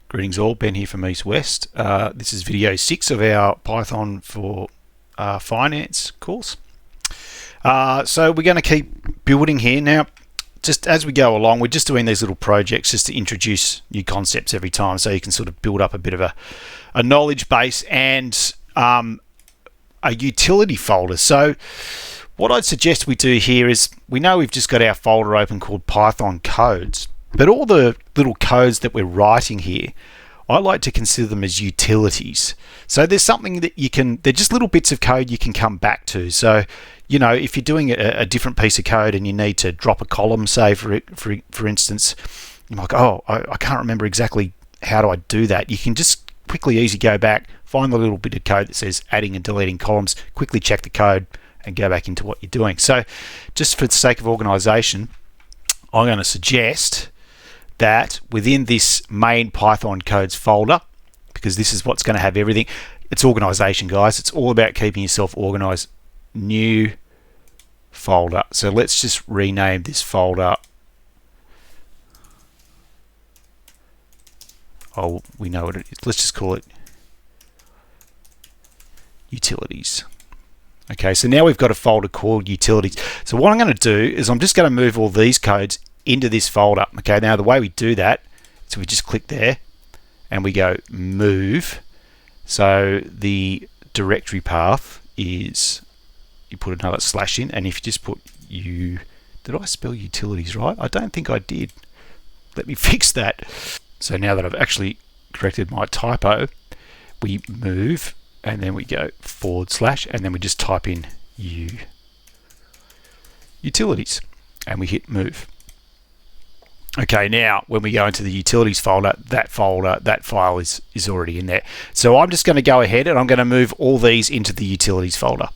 Greetings all, Ben here from East West. This is video 6 of our Python for Finance course. So we're going to keep building here. Now, just as we go along, we're just doing these little projects just to introduce new concepts every time, so you can sort of build up a bit of a knowledge base and a utility folder. So what I'd suggest we do here is, we know we've just got our folder open called Python codes, but all the little codes that we're writing here, I like to consider them as utilities. So there's something that they're just little bits of code you can come back to. So, you know, if you're doing a different piece of code and you need to drop a column, say for instance, you're like, oh, I can't remember exactly how do I do that. You can just quickly, easy go back, find the little bit of code that says adding and deleting columns, quickly check the code and go back into what you're doing. So just for the sake of organization, I'm going to suggest that within this main Python codes folder, because this is what's going to have everything, it's organization, guys. It's all about keeping yourself organized. New folder. So let's just rename this folder. Oh, we know what it is. Let's just call it utilities. Okay, so now we've got a folder called utilities. So what I'm going to do is I'm just going to move all these codes into this folder. Okay, now the way we do that, so we just click there and we go move. So the directory path is, you put another slash in, and if you just put did I spell utilities right? I don't think I did. Let me fix that. So now that I've actually corrected my typo, we move and then we go / and then we just type in utilities and we hit move. Okay, now when we go into the utilities folder, that file is already in there. So I'm just going to go ahead and I'm going to move all these into the utilities folder.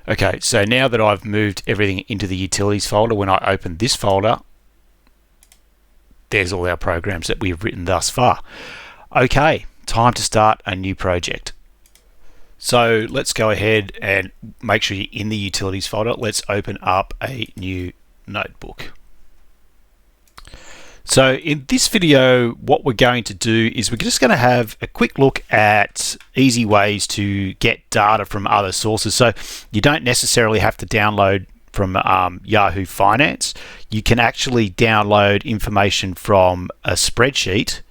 Okay, so now that I've moved everything into the utilities folder, when I open this folder, there's all our programs that we've written thus far. Okay, time to start a new project. So let's go ahead and make sure you're in the utilities folder. Let's open up a new notebook. So in this video, what we're going to do is we're just going to have a quick look at easy ways to get data from other sources. So you don't necessarily have to download from Yahoo Finance. You can actually download information from a spreadsheet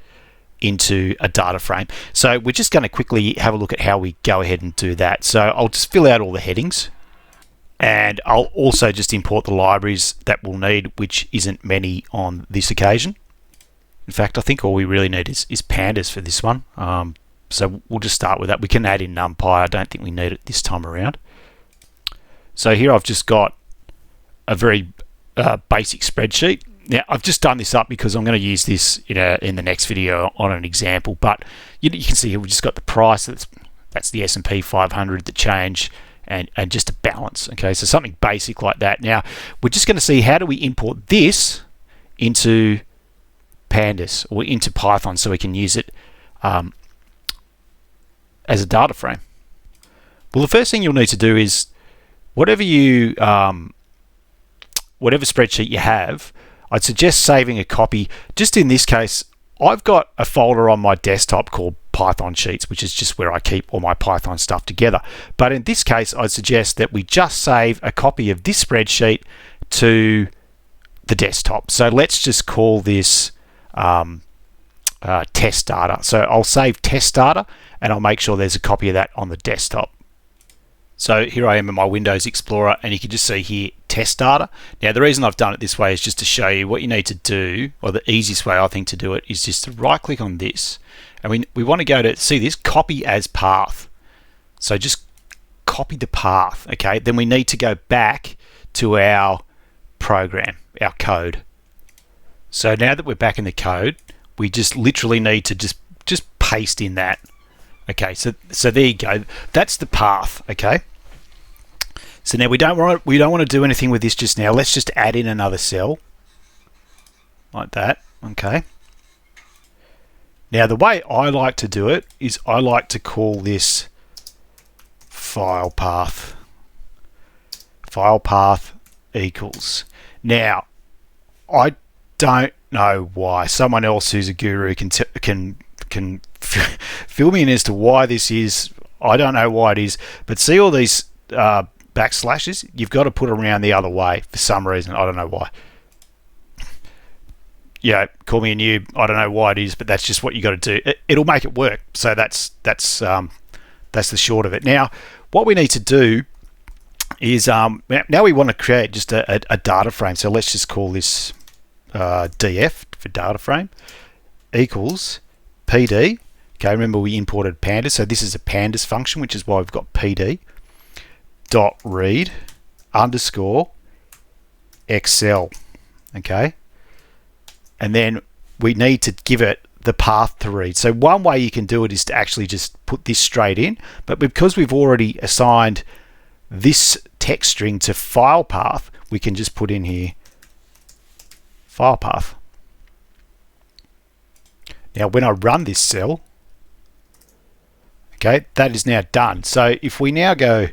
into a data frame. So we're just going to quickly have a look at how we go ahead and do that. So I'll just fill out all the headings, and I'll also just import the libraries that we'll need, which isn't many on this occasion. In fact, I think all we really need is pandas for this one. So we'll just start with that. We can add in NumPy. I don't think we need it this time around. So here I've just got a very basic spreadsheet. Now I've just done this up because I'm going to use this in the next video on an example. But you can see here we've just got the price. That's the S&P 500, the change, and just a balance. Okay, so something basic like that. Now we're just going to see how do we import this into pandas or into Python so we can use it as a data frame. Well, the first thing you'll need to do is whatever spreadsheet you have, I'd suggest saving a copy. Just in this case, I've got a folder on my desktop called Python Sheets, which is just where I keep all my Python stuff together. But in this case, I'd suggest that we just save a copy of this spreadsheet to the desktop. So let's just call this test data. So I'll save test data and I'll make sure there's a copy of that on the desktop. So here I am in my Windows Explorer, and you can just see here test data. Now the reason I've done it this way is just to show you what you need to do, or the easiest way I think to do it is just to right click on this, and we want to go to see this copy as path. So just copy the path. Okay, then we need to go back to our program, our code. So now that we're back in the code, we just literally need to just paste in that. Okay, so there you go. That's the path. Okay. So now we don't want to do anything with this just now. Let's just add in another cell like that. Okay. Now the way I like to do it is I like to call this file path. File path equals. Now I don't know why. Someone else who's a guru can fill me in as to why this is. I don't know why it is, but see all these backslashes? You've got to put around the other way for some reason. I don't know why. Yeah, call me a noob. I don't know why it is, but that's just what you got to do. It'll make it work. So that's the short of it. Now, what we need to do is now we want to create just a data frame. So let's just call this df for data frame equals pd. Okay, remember we imported pandas, so this is a pandas function, which is why we've got pd dot read underscore excel. Okay, and then we need to give it the path to read. So one way you can do it is to actually just put this straight in, but because we've already assigned this text string to file path, we can just put in here file path. Now when I run this cell, okay, that is now done. So if we now go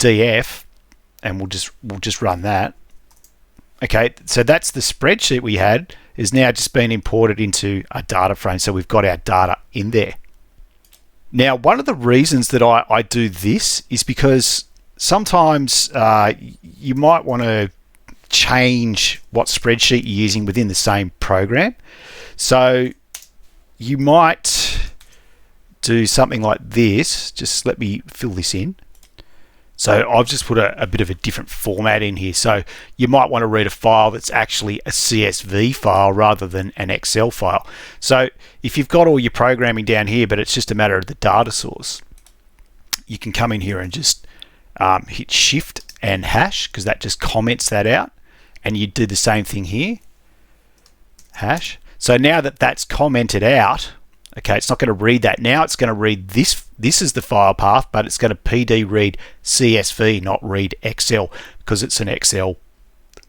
df, and we'll just run that. Okay, so that's the spreadsheet we had is now just been imported into a data frame. So we've got our data in there. Now, one of the reasons that I do this is because sometimes you might want to change what spreadsheet you're using within the same program. So you might do something like this. Just let me fill this in. So I've just put a bit of a different format in here. So you might want to read a file that's actually a CSV file rather than an Excel file. So if you've got all your programming down here, but it's just a matter of the data source, you can come in here and just hit Shift and hash, because that just comments that out. And you do the same thing here, hash. So now that that's commented out, okay, it's not going to read that. Now it's going to read this. This is the file path, but it's going to PD read CSV, not read Excel, because it's an Excel.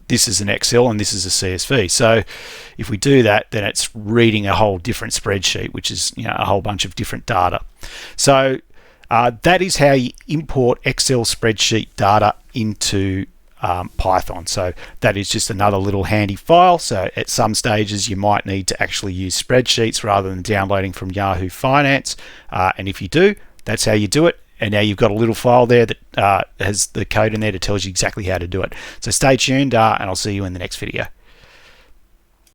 This is an Excel and this is a CSV. So if we do that, then it's reading a whole different spreadsheet, which is, you know, a whole bunch of different data. So that is how you import Excel spreadsheet data into Python. So that is just another little handy file. So at some stages you might need to actually use spreadsheets rather than downloading from Yahoo Finance, and if you do, that's how you do it. And now you've got a little file there that has the code in there that tells you exactly how to do it. So stay tuned, and I'll see you in the next video.